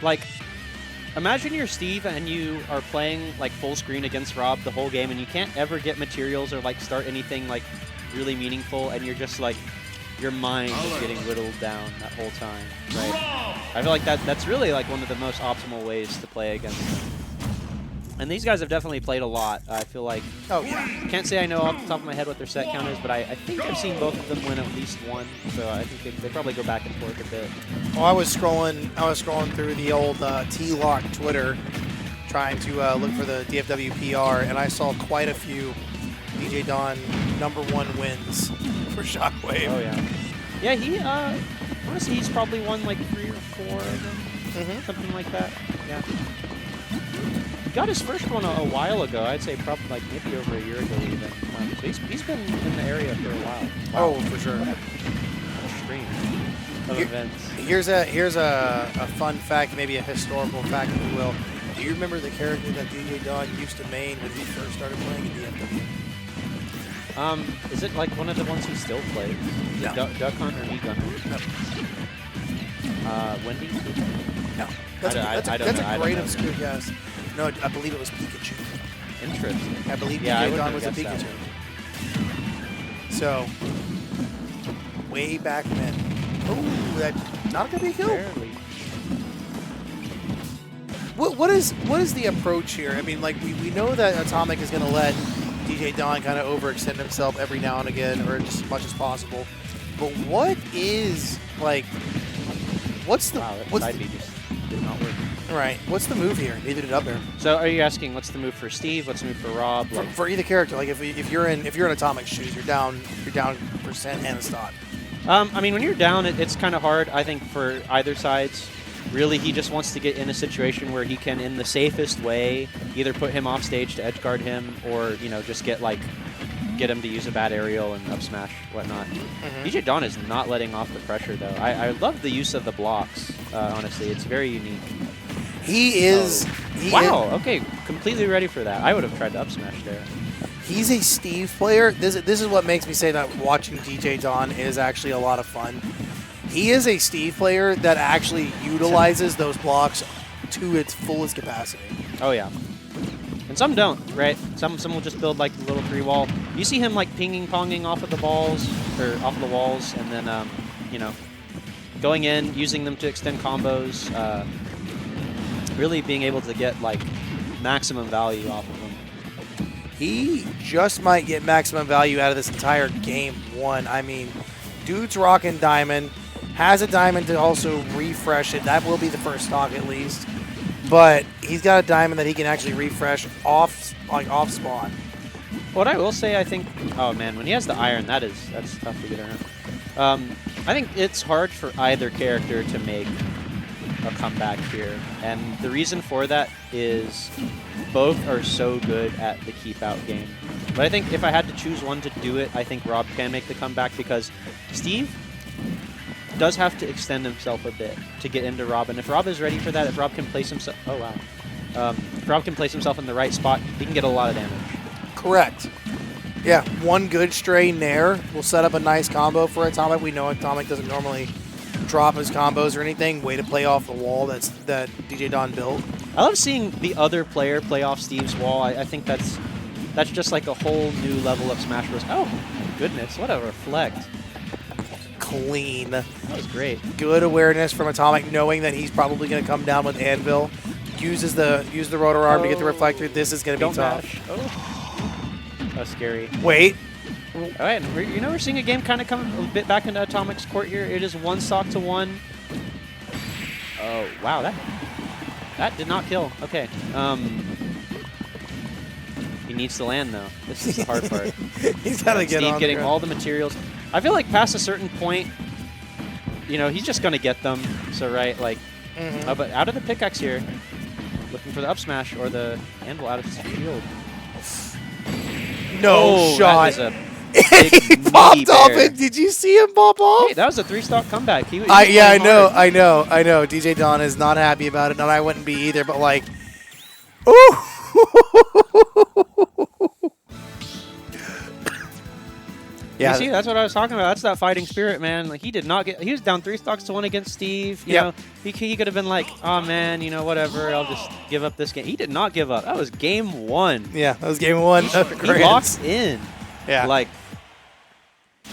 like, imagine you're Steve and you are playing like full screen against Rob the whole game, and you can't ever get materials or like start anything like really meaningful, and you're just like, your mind is getting whittled down that whole time, right? I feel like that's really like one of the most optimal ways to play against them. And these guys have definitely played a lot. I feel like, oh yeah, can't say I know off the top of my head what their set count is, but I think I've seen both of them win at least one. So I think they probably go back and forth a bit. well, I was scrolling through the old T-Lock Twitter, trying to look for the DFW PR, and I saw quite a few DJDon #1 wins for Shockwave. Oh yeah, yeah. He honestly, he's probably won like 3 or 4 of them, something like that. Yeah. He got his first one a while ago. I'd say probably like maybe over a year ago even. So he's been in the area for a while. Oh, for sure. What a stream of events. Here's a fun fact, maybe a historical fact, if you will. Do you remember the character that DJDon used to main when he first started playing in DFW? Is it like one of the ones he still plays? No. Duck Hunt or Meat Gunner? No. Wendy? No. That's a great obscure guess. No, I believe it was Pikachu. Interesting. I believe yeah, DJDon was a Pikachu. So, way back then. Oh, that's not going to be a kill. Barely. What is the approach here? I mean, like, we know that Atomic is going to let DJDon kind of overextend himself every now and again, or just as much as possible. But what is, like, what's the... Wow, that what's side B just did not work. Right. What's the move here? Neither did up there. So are you asking what's the move for Steve? What's the move for Rob? For either character, like if you're in Atomic's shoes, you're down percent and a stock. I mean, when you're down, it's kind of hard, I think, for either sides. Really, he just wants to get in a situation where he can, in the safest way, either put him off stage to edge guard him, or just get him to use a bad aerial and up smash, whatnot. DJDon is not letting off the pressure though. I love the use of the blocks. Honestly, it's very unique. He is. Wow. Okay, completely ready for that. I would have tried to up smash there. He's a Steve player. This is what makes me say that watching DJDon is actually a lot of fun. He is a Steve player that actually utilizes those blocks to its fullest capacity. Oh yeah. And some don't, right? Some will just build like the little 3-wall. You see him like pinging ponging off of the balls or off of the walls, and then going in, using them to extend combos, really being able to get like maximum value off of them. He just might get maximum value out of this entire game 1. I mean, dude's rocking diamond, has a diamond to also refresh it. That will be the first stock at least. But he's got a diamond that he can actually refresh off spawn. What I will say, I think, oh man, when he has the iron, that's tough to get around. I think it's hard for either character to make a comeback here, and the reason for that is both are so good at the keep out game. But I think if I had to choose one to do it, I think Rob can make the comeback, because Steve does have to extend himself a bit to get into Rob, and if Rob is ready for that, if Rob can place himself, oh wow, if Rob can place himself in the right spot, he can get a lot of damage. Correct. Yeah, one good stray nair will set up a nice combo for Atomic. We know Atomic doesn't normally drop his combos or anything. Way to play off the wall that DJDon built. I love seeing the other player play off Steve's wall. I think that's just like a whole new level of Smash Bros. Oh my goodness, what a reflect. Clean. That was great. Good awareness from Atomic, knowing that he's probably going to come down with Anvil. Use the rotor arm to get the reflector. This is going to be tough. Mash. Oh. That was scary. Wait. All right, we're seeing a game kind of come a bit back into Atomic's court here. It is 1 stock to 1. Oh wow, that did not kill. Okay. He needs to land though. This is the hard part. He's got to get on. Steve getting all the materials. I feel like past a certain point, he's just gonna get them. So right, like, but out of the pickaxe here, looking for the up smash or the anvil out of his shield. No shot. That is a he popped off it. Did you see him pop off? Hey, that was a 3-stock comeback. Yeah, I know. DJDon is not happy about it, and I wouldn't be either. But like, ooh. Yeah, you see, that's what I was talking about. That's that fighting spirit, man. Like, he did not get. He was down 3 stocks to 1 against Steve. You know, he could have been like, oh man, you know, whatever. I'll just give up this game. He did not give up. That was game 1. Yeah, that was game 1. He locked in. Yeah, like.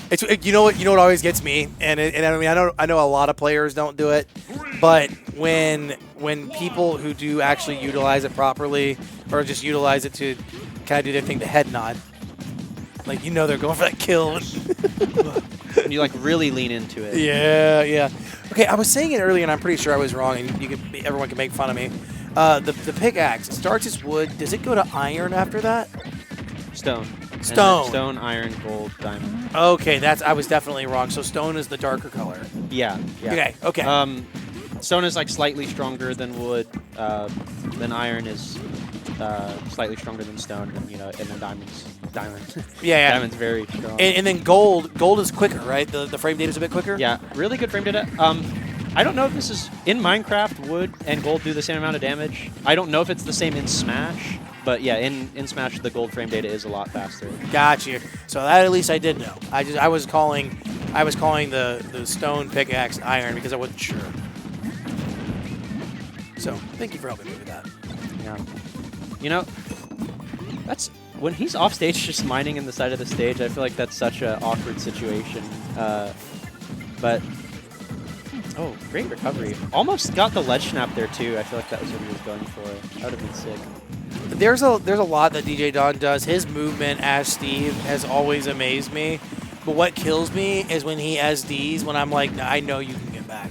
It's you know what always gets me, and I mean I know a lot of players don't do it, but when people who do actually utilize it properly or just utilize it to kind of do their thing, the head nod, like they're going for that kill. And you like really lean into it. Yeah. Okay, I was saying it earlier, and I'm pretty sure I was wrong, and everyone can make fun of me. The pickaxe starts as wood. Does it go to iron after that? Stone. Stone, iron, gold, diamond. Okay, I was definitely wrong. So stone is the darker color. Yeah. Okay. Stone is like slightly stronger than wood. Then iron is slightly stronger than stone, and then diamond. Yeah. Diamond's very strong. And then gold is quicker, right? The frame data is a bit quicker. Yeah, really good frame data. I don't know if this is in Minecraft. Wood and gold do the same amount of damage. I don't know if it's the same in Smash. But yeah, in Smash, the gold frame data is a lot faster. Gotcha. So that at least I did know. I was calling the stone pickaxe iron because I wasn't sure. So thank you for helping me with that. Yeah. That's when he's off stage just mining in the side of the stage. I feel like that's such an awkward situation. But oh, great recovery! Almost got the ledge snap there too. I feel like that was what he was going for. That would have been sick. There's a lot that DJDon does. His movement as Steve has always amazed me. But what kills me is when he SDs, when I'm like, I know you can get back.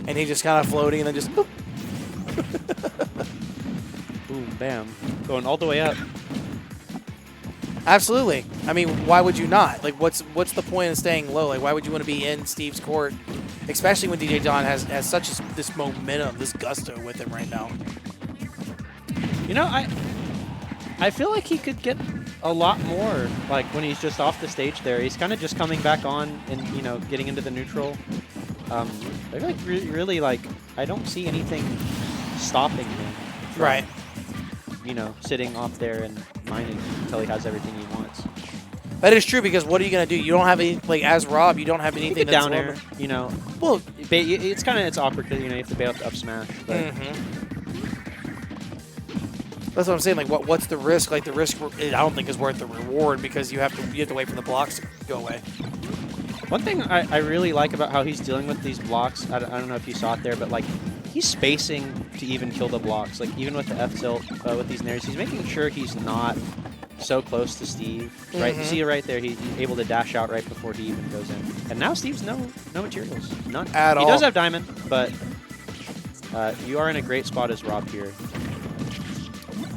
And he's just kind of floating and then just boop. Boom, bam. Going all the way up. Absolutely. I mean, why would you not? Like, what's the point of staying low? Like, why would you want to be in Steve's court? Especially when DJDon has such this momentum, this gusto with him right now. I feel like he could get a lot more, like, when he's just off the stage there. He's kind of just coming back on and, getting into the neutral. I feel like really, like, I don't see anything stopping him from, right. Sitting off there and mining until he has everything he wants. That is true, because what are you going to do? You don't have any, like, as Rob, you don't have anything that's down air, Well, it's awkward because, you have to bail up smash. But that's what I'm saying. Like, what's the risk? Like, the risk, I don't think is worth the reward, because you have to wait for the blocks to go away. One thing I really like about how he's dealing with these blocks, I don't know if you saw it there, but like he's spacing to even kill the blocks. Like even with the F tilt with these nairs, he's making sure he's not so close to Steve. Right, you see it right there. He's able to dash out right before he even goes in. And now Steve's no materials, none at all. He does have diamond, but you are in a great spot as Rob here.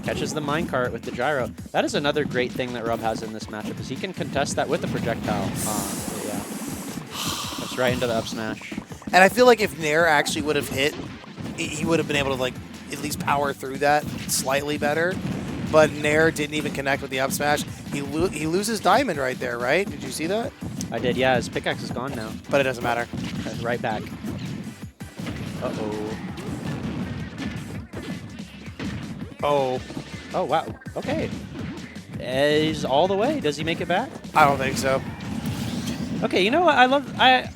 Catches the minecart with the gyro. That is another great thing that Rob has in this matchup, is he can contest that with a projectile. Yeah. That's right into the up smash. And I feel like if Nair actually would have hit, he would have been able to, like, at least power through that slightly better. But Nair didn't even connect with the up smash. He loses diamond right there, right? Did you see that? I did, yeah. His pickaxe is gone now. But it doesn't matter. Right back. Uh-oh. Oh, wow. Okay. He's all the way. Does he make it back? I don't think so. Okay, you know what?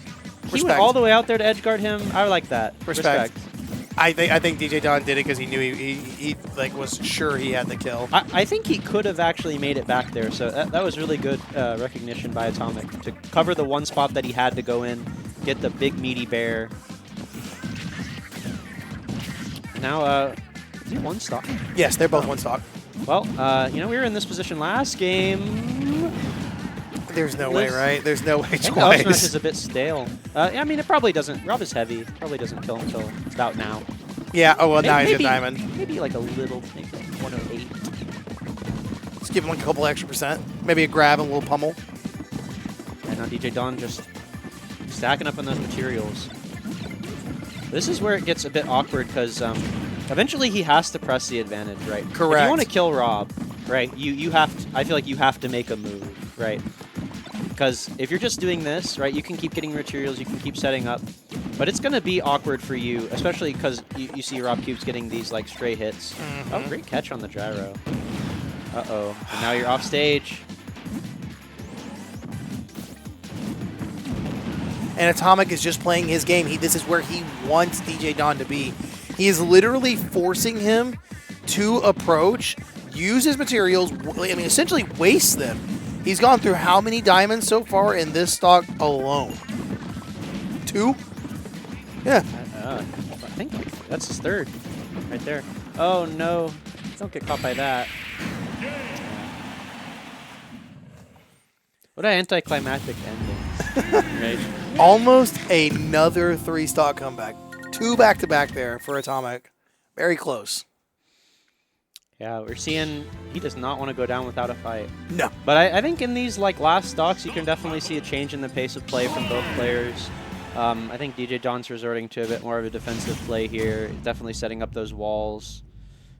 He went all the way out there to edgeguard him. I like that. Respect. I think DJDon did it because he knew he like was sure he had the kill. I think he could have actually made it back there. So that was really good recognition by Atomic to cover the one spot that he had to go in, get the big meaty bear. Now, is he one stock? Yes, they're both one stock. Well, we were in this position last game. There's no way, right? There's no way twice. Up smash is a bit stale. I mean, it probably doesn't. Rob is heavy. Probably doesn't kill until it's about now. Yeah. Oh well, now he's a diamond. Maybe like a little, maybe like 108. Let's give him like a couple extra %. Maybe a grab and a little pummel. And now DJDon just stacking up on those materials. This is where it gets a bit awkward because eventually he has to press the advantage, right? Correct. If you want to kill Rob, right? You have to. I feel like you have to make a move, right? Because if you're just doing this, right, you can keep getting materials, you can keep setting up, but it's going to be awkward for you, especially because you see Rob keeps getting these, like, stray hits. Oh, great catch on the gyro. Uh-oh. And now you're off stage. and Atomic is just playing his game. This is where he wants DJDon to be. He is literally forcing him to approach, use his materials, essentially waste them. He's gone through how many diamonds so far in this stock alone? 2? Yeah. I think that's his 3rd right there. Oh, no. Don't get caught by that. What an anticlimactic ending. Right? Almost another 3-stock comeback. 2 back-to-back there for Atomic. Very close. Yeah, we're seeing he does not want to go down without a fight. No. But I think in these last stocks, you can definitely see a change in the pace of play from both players. I think DJDon's resorting to a bit more of a defensive play here, definitely setting up those walls,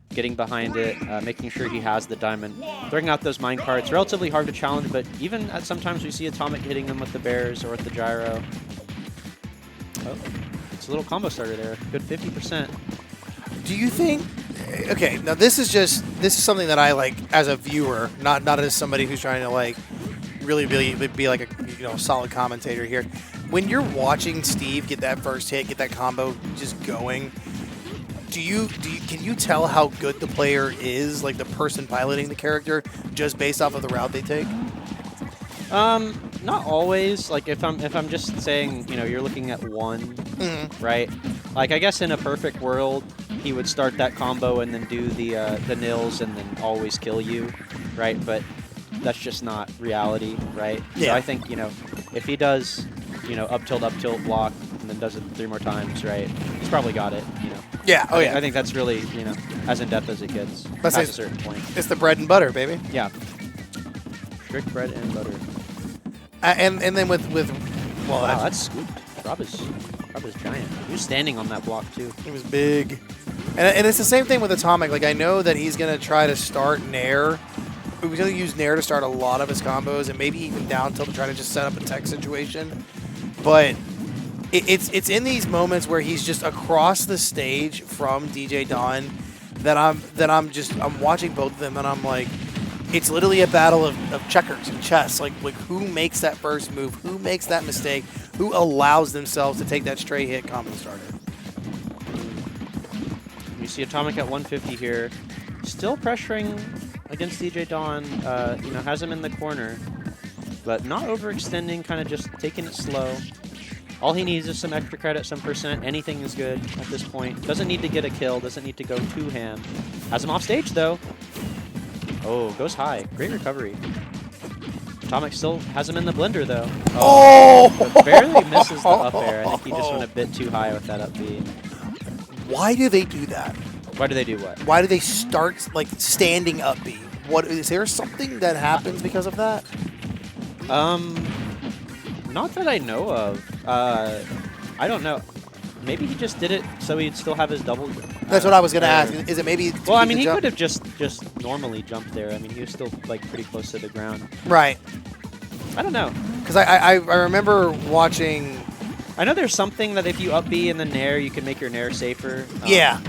getting behind it, making sure he has the diamond, throwing out those mine carts. Relatively hard to challenge, but even sometimes we see Atomic hitting them with the bears or with the gyro. Oh, it's a little combo starter there. Good 50%. Do you think? Okay, now this is something that I like as a viewer, not as somebody who's trying to like really be like a solid commentator here. When you're watching Steve get that first hit, get that combo just going, can you tell how good the player is, like the person piloting the character, just based off of the route they take? Not always. Like if I'm just saying, you're looking at one, right? Like I guess in a perfect world, he would start that combo and then do the nils and then always kill you, right? But that's just not reality, right? Yeah. So I think if he does, up tilt block and then does it 3 more times, right? He's probably got it, Yeah. Oh yeah. I think that's really as in depth as it gets past a certain point. It's the bread and butter, baby. Yeah. Strict bread and butter. And then with well, wow, that's scooped. Rob is giant. He was standing on that block too. He was big. And it's the same thing with Atomic. Like I know that he's gonna try to start Nair. He's gonna use Nair to start a lot of his combos and maybe even down tilt to try to just set up a tech situation. But it's in these moments where he's just across the stage from DJDon that I'm watching both of them and I'm like, it's literally a battle of checkers and chess. Like who makes that first move? Who makes that mistake? Who allows themselves to take that straight hit combo starter? You see Atomic at 150 here, still pressuring against DJDon. Has him in the corner, but not overextending. Kind of just taking it slow. All he needs is some extra credit, some percent. Anything is good at this point. Doesn't need to get a kill. Doesn't need to go too ham. Has him off stage though. Oh, goes high. Great recovery. Atomic still has him in the blender, though. Oh! But barely misses the up air. I think he just went a bit too high with that up B. Why do they do that? Why do they do what? Why do they start, like, standing up B? What, is there something that happens because of that? Not that I know of. I don't know. Maybe he just did it so he'd still have his double. That's what I was going to ask. Is it maybe... Well, I mean, he could have just normally jumped there. I mean, he was still, like, pretty close to the ground. Right. I don't know. Because I remember watching... I know there's something that if you up B and then Nair, you can make your Nair safer. Yeah.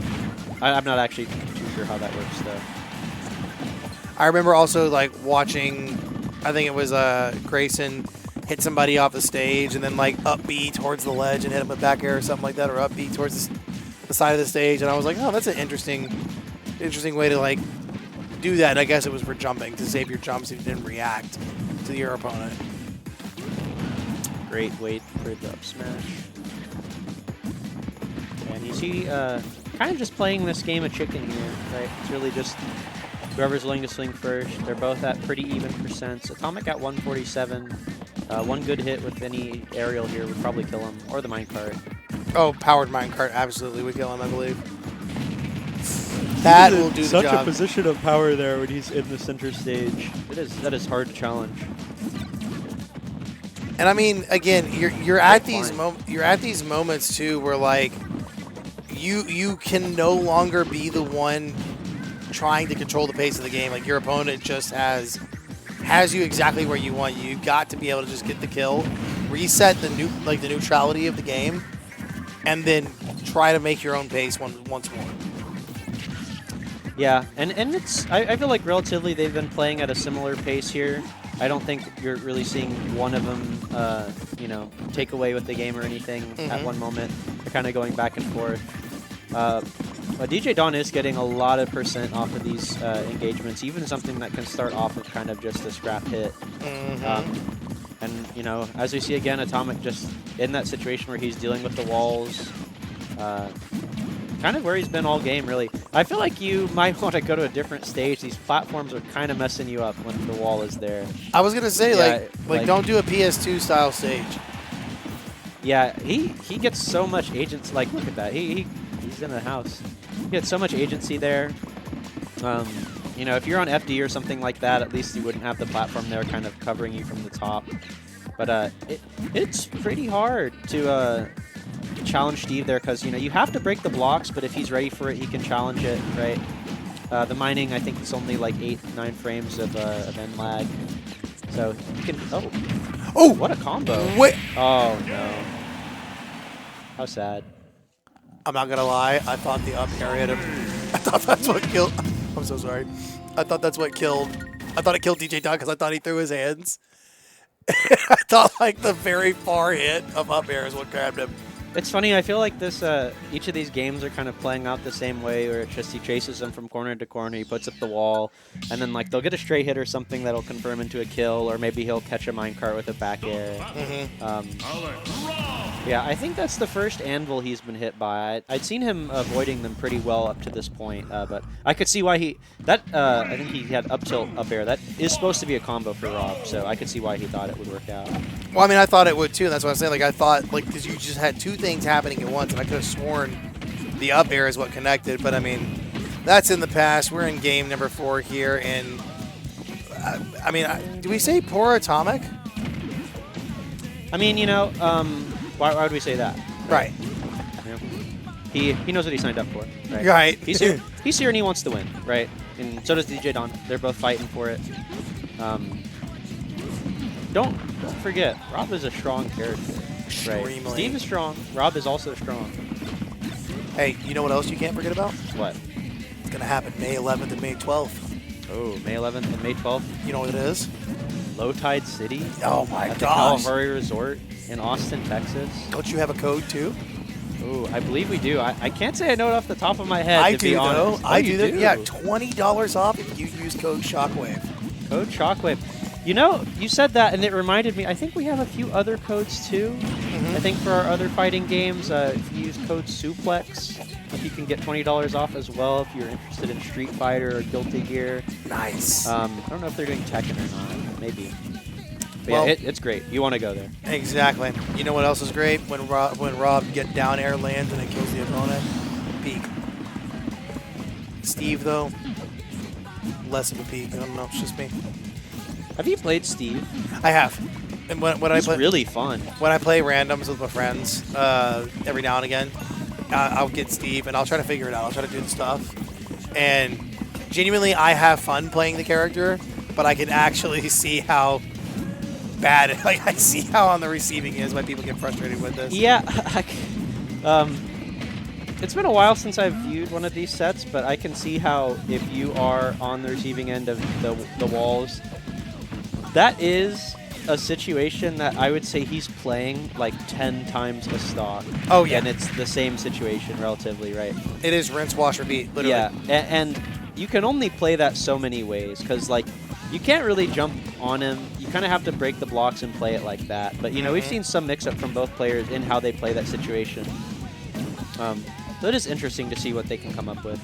I'm not actually too sure how that works, though. I remember also, like, watching... I think it was Grayson hit somebody off the stage and then, like, up B towards the ledge and hit him with back air or something like that, or up B towards the side of the stage, and I was like, oh, that's an interesting way to, like, do that. I guess it was for jumping, to save your jumps if you didn't react to your opponent. Great wait for the up smash. And you see, kind of just playing this game of chicken here, right? It's really just whoever's willing to swing first. They're both at pretty even percents. Atomic at 147. One good hit with any aerial here would probably kill him, or the minecart. Oh, powered minecart absolutely would kill him, I believe. That will do the job. Such a position of power there when he's in the center stage. That is hard to challenge. And I mean, again, you're at these moments too, where like you can no longer be the one trying to control the pace of the game. Like your opponent just has you exactly where you want. You've got to be able to just get the kill, reset the neutrality of the game, and then try to make your own pace once more. Yeah, and it's I feel like relatively they've been playing at a similar pace here. I don't think you're really seeing one of them, you know, take away with the game or anything at one moment. They're kind of going back and forth. But DJDon is getting a lot of % off of these engagements, even something that can start off with kind of just a scrap hit. And, you know, as we see again, Atomic just in that situation where he's dealing with the walls. Kind of where he's been all game, really. I feel like you might want to go to a different stage. These platforms are kind of messing you up when the wall is there. I was going to say, Yeah, like don't do a PS2 style stage. Yeah, he gets so much agency. Like, look at that. He's in the house. He gets so much agency there. You know, if you're on FD or something like that, at least you wouldn't have the platform there kind of covering you from the top. But it's pretty hard to challenge Steve there because, you know, you have to break the blocks, but if he's ready for it, he can challenge it, right? The mining, I think it's only like 8-9 frames of end lag. So you can... Oh, what a combo. Wait. Oh, no. How sad. I'm not going to lie. I thought the up air hit him. I thought that's what killed... I'm so sorry. I thought that's what killed... I thought it killed DJDon because I thought he threw his hands. I thought, like, the very far hit of up air is what grabbed him. It's funny, I feel like this, each of these games are kind of playing out the same way, where it's just he chases them from corner to corner, he puts up the wall, and then like they'll get a straight hit or something that'll confirm into a kill, or maybe he'll catch a minecart with a back air. Yeah, I think that's the first anvil he's been hit by. I'd seen him avoiding them pretty well up to this point, but I could see why he... I think he had up tilt, up air. That is supposed to be a combo for Rob, so I could see why he thought it would work out. Well, I mean, I thought it would too, and that's what I'm saying. Like, I thought, like, because you just had two things happening at once, and I could have sworn the up air is what connected, but I mean, that's in the past. We're in game number 4 here, and I mean, do we say poor Atomic? I mean, you know, why would we say that? Right. You know, he knows what he signed up for. Right. Right. He's here and he wants to win, right? And so does DJDon. They're both fighting for it. Don't forget, Rob is a strong character. Right. Extremely. Steve is strong. Rob is also strong. Hey, you know what else you can't forget about? What? It's going to happen May 11th and May 12th. Oh, May 11th and May 12th. You know what it is? Low Tide City. Oh my at gosh. the Kalahari Resort in Austin, Texas. Don't you have a code too? Oh, I believe we do. I can't say I know it off the top of my head. I to do be though. honest. I do. Yeah, $20 off if you use code Shockwave. Code Shockwave. You know, you said that, and it reminded me. I think we have a few other codes too. I think for our other fighting games, if you use code Suplex, you can get $20 off as well if you're interested in Street Fighter or Guilty Gear. Nice. I don't know if they're doing Tekken or not. Maybe. But Well, yeah, it's great. You want to go there. Exactly. You know what else is great? When Rob get down air lands and it kills the opponent. Peak. Steve though, less of a peak. I don't know. It's just me. Have you played Steve? I have. And when I He's play, really fun. when I play randoms with my friends, every now and again, I'll get Steve and I'll try to figure it out. I'll try to do the stuff. And genuinely, I have fun playing the character, but I can actually see how bad it, like I see how on the receiving is why people get frustrated with this. Yeah. It's been a while since I've viewed one of these sets, but I can see how if you are on the receiving end of the walls, that is a situation that I would say he's playing like 10 times a stock. Oh, yeah. And it's the same situation relatively, right? It is rinse, wash, repeat, literally. Yeah, and you can only play that so many ways because, like, you can't really jump on him. You kind of have to break the blocks and play it like that. But, you know, we've seen some mix-up from both players in how they play that situation. So it is interesting to see what they can come up with.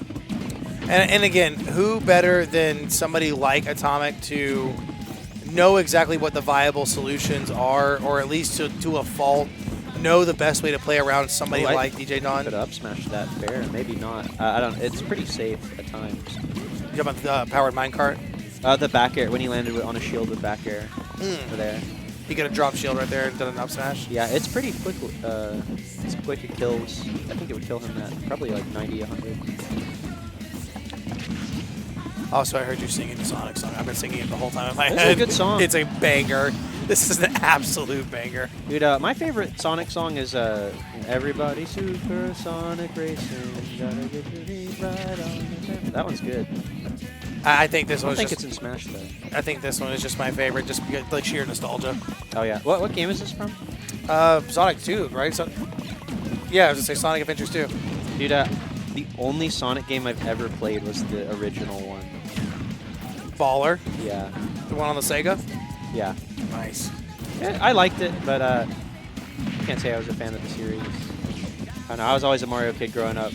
And again, who better than somebody like Atomic to know exactly what the viable solutions are, or at least to a fault, know the best way to play around somebody like DJDon? Could up smash that fair, maybe not. I don't. It's pretty safe at times. You talking about the powered minecart? The back air when he landed on a shield with back air over there. He could have dropped shield right there and done an up smash. Yeah, it's pretty quick. It's quick. It kills. I think it would kill him at probably like 90, 100. Also, I heard you singing the Sonic song. I've been singing it the whole time in my head. It's a good song. It's a banger. This is an absolute banger. Dude, my favorite Sonic song is Everybody Super Sonic Racing. Gotta get your feet right on the... That one's good. I think this I one don't think just. it's in Smash though. I think this one is just my favorite, just because, like sheer nostalgia. Oh yeah. What game is this from? Sonic 2, right? So, yeah, I was gonna say Sonic Adventures 2. Dude, the only Sonic game I've ever played was the original one. Baller, Yeah. the one on the Sega. Yeah. Nice. Yeah, I liked it, but I can't say I was a fan of the series. I don't know. I was always a Mario kid growing up.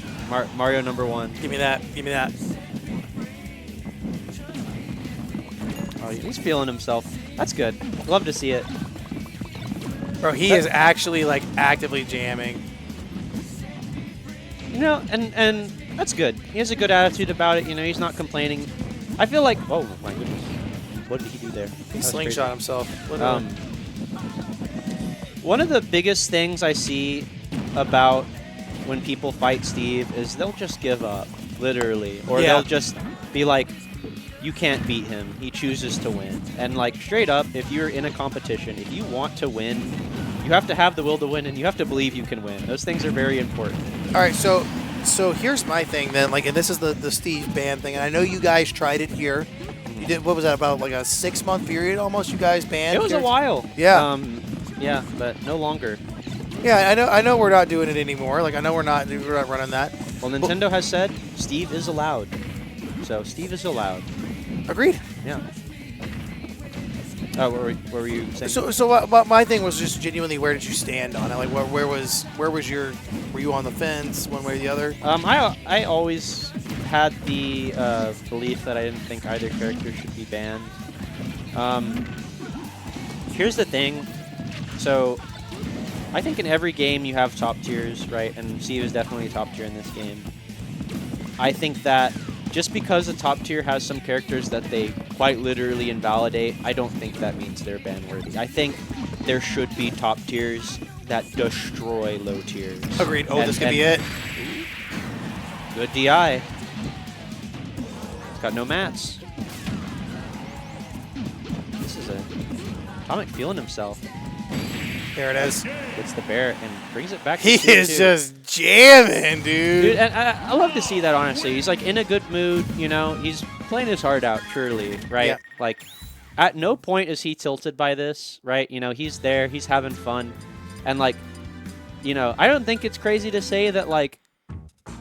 Mario #1. Give me that. Give me that. Oh, he's feeling himself. That's good. Love to see it. Bro, he is actually like actively jamming. You know, and that's good. He has a good attitude about it. You know, he's not complaining. I feel like, oh my goodness, what did he do there? He slingshot himself. One of the biggest things I see about when people fight Steve is they'll just give up, literally, or they'll just be like, you can't beat him. He chooses to win. And like straight up, if you're in a competition, if you want to win, you have to have the will to win, and you have to believe you can win. Those things are very important. All right, so here's my thing then. Like, and this is the Steve banned thing, and I know you guys tried it here. You did. What was that, about like a 6-month period almost? You guys banned. It was a while. Yeah. Yeah, but no longer. Yeah, I know we're not doing it anymore. Like, I know we're not running that. Well, Nintendo has said Steve is allowed. So Steve is allowed. Agreed. Yeah. Oh, what were you saying? So what my thing was just genuinely, where did you stand on it? Like, where was your, were you on the fence one way or the other? I always had the belief that I didn't think either character should be banned. Here's the thing. So I think in every game you have top tiers, right? And Steve is definitely top tier in this game. I think that just because a top tier has some characters that they quite literally invalidate, I don't think that means they're ban-worthy. I think there should be top tiers that destroy low tiers. Agreed. Oh, this could be it. Good DI. It's got no mats. This is a Atomic feeling himself. There it is. Gets the bear and brings it back. He to is 2-2. just jamming, dude. Dude, and I love to see that, honestly. He's like in a good mood, you know. He's playing his heart out, truly, right? Yeah. Like, at no point is he tilted by this, right? You know, he's there, he's having fun. And, like, you know, I don't think it's crazy to say that, like,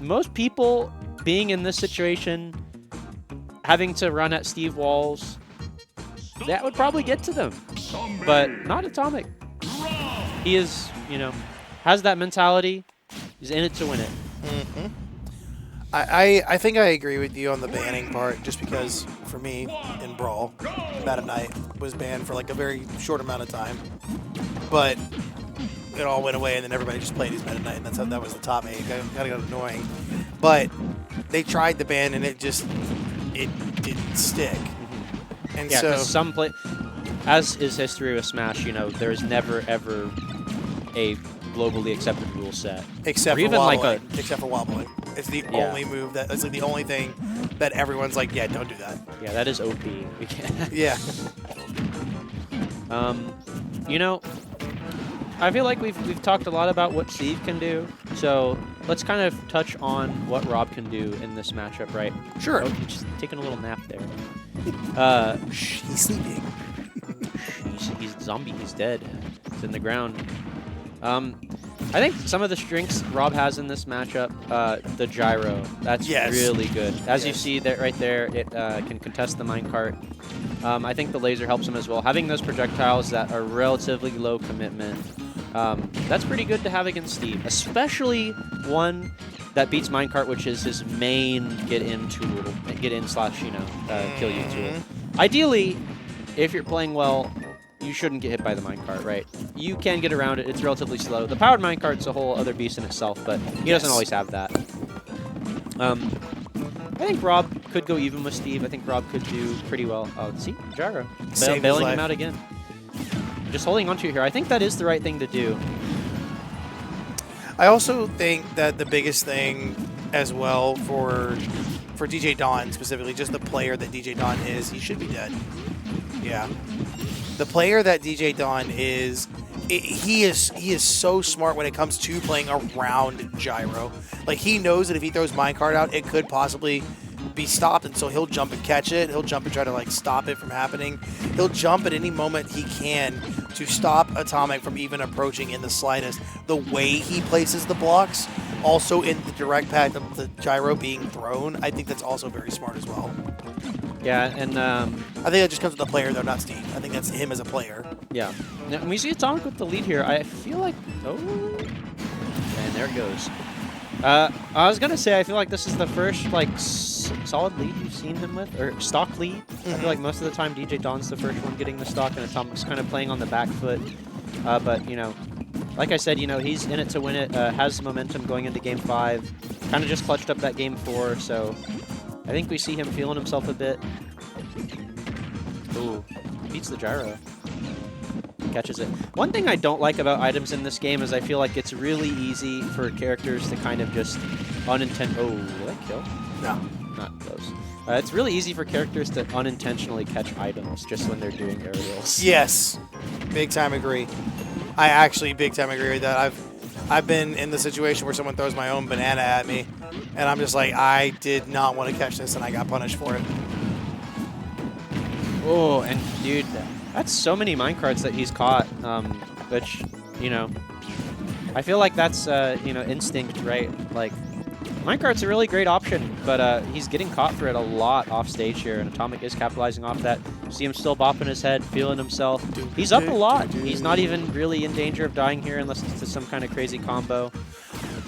most people being in this situation, having to run at Steve Walls, that would probably get to them. But not Atomic. He is, you know, has that mentality. He's in it to win it. Mm-hmm. I think I agree with you on the banning part, just because for me in Brawl, Meta Knight was banned for like a very short amount of time, but it all went away and then everybody just played his Meta Knight, and that was the top 8. It kind of got annoying, but they tried the ban and it didn't stick. Mm-hmm. And yeah, so some play, as is history with Smash, you know, there's never ever a globally accepted rule set. Except or for even wobbling. like Except for wobbling. It's the only move that, it's like the only thing that everyone's like, yeah, don't do that. Yeah, that is OP. We can't. Yeah. You know, I feel like we've talked a lot about what Steve can do, so let's kind of touch on what Rob can do in this matchup, right? Sure. Oh, he's just taking a little nap there. He's sleeping. He's a zombie. He's dead. He's in the ground. I think some of the strengths Rob has in this matchup, the gyro, that's really good. As you see that right there, it can contest the minecart. I think the laser helps him as well. Having those projectiles that are relatively low commitment, that's pretty good to have against Steve, especially one that beats minecart, which is his main get-in tool, get-in slash, you know, kill you tool. Ideally, if you're playing well, you shouldn't get hit by the minecart, right? You can get around it. It's relatively slow. The powered minecart's a whole other beast in itself, but he doesn't always have that. I think Rob could go even with Steve. I think Rob could do pretty well. Oh, see? Gyro. Bailing him out again. Just holding onto it here. I think that is the right thing to do. I also think that the biggest thing as well for DJDon specifically, just the player that DJDon is, he should be dead. Yeah. The player that DJDon is, he is so smart when it comes to playing around gyro. Like, he knows that if he throws minecart out, it could possibly be stopped, and so he'll jump and catch it. He'll jump and try to like stop it from happening. He'll jump at any moment he can to stop Atomic from even approaching in the slightest. The way he places the blocks, also in the direct path of the gyro being thrown, I think that's also very smart as well. Yeah, and I think that just comes with the player, though, not Steve. I think that's him as a player. yeah. Now, we see Atomic with the lead here. I feel like, oh, and there it goes. I was gonna say I feel like this is the first like solid lead you've seen him with, or stock lead. I feel like most of the time DJDon's the first one getting the stock, and Atomic's kind of playing on the back foot. But you know, like I said, you know, he's in it to win it. Has momentum going into Game 5. Kind of just clutched up that Game 4, so I think we see him feeling himself a bit. Ooh, beats the gyro. Catches it. One thing I don't like about items in this game is I feel like it's really easy for characters to kind of just Oh, did I kill? No. Not close. It's really easy for characters to unintentionally catch items just when they're doing aerials. Yes. Big time agree. I actually big time agree with that. I've been in the situation where someone throws my own banana at me, and I'm just like, I did not want to catch this, and I got punished for it. Oh, and dude, that's so many minecarts that he's caught, which, you know, I feel like that's, you know, instinct, right? Like, minecart's a really great option, but he's getting caught for it a lot off stage here, and Atomic is capitalizing off that. You see him still bopping his head, feeling himself. He's up a lot. He's not even really in danger of dying here unless it's to some kind of crazy combo.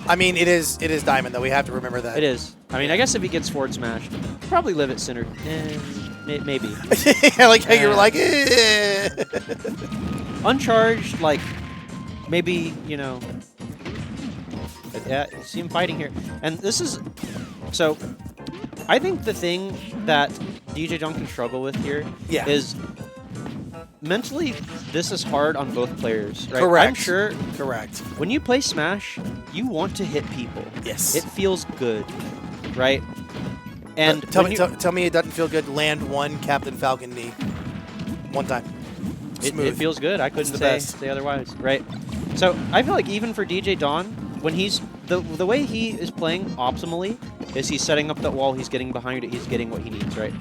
I mean, it is Diamond, though. We have to remember that. It is. I mean, I guess if he gets forward smashed, he'll probably live at center. Maybe. I like how you were like, uncharged, like, maybe, you know. Yeah, you see him fighting here. And this is... So, I think the thing that DJDon can struggle with here is mentally, this is hard on both players, right? Correct. I'm sure. Correct. When you play Smash, you want to hit people. Yes. It feels good, right? And tell me it doesn't feel good. Land one Captain Falcon knee. One time. It feels good. I couldn't say otherwise, right? So I feel like even for DJDon, when he's the way he is playing optimally is he's setting up that wall, he's getting behind it, he's getting what he needs, right?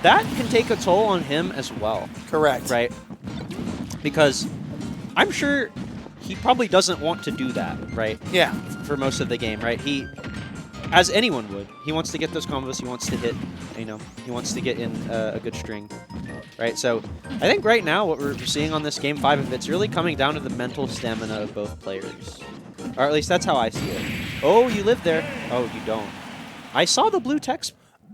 That can take a toll on him as well. Correct. Right? Because I'm sure he probably doesn't want to do that, right? Yeah. For most of the game, right? He, as anyone would, he wants to get those combos, he wants to hit, you know, he wants to get in a good string, right? So I think right now what we're seeing on this Game 5 of it's really coming down to the mental stamina of both players. Or at least that's how I see it. Oh, you live there. Oh, you don't. I saw the blue text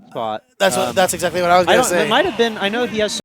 spot. That's exactly what I was going to say. It might have been, I know he has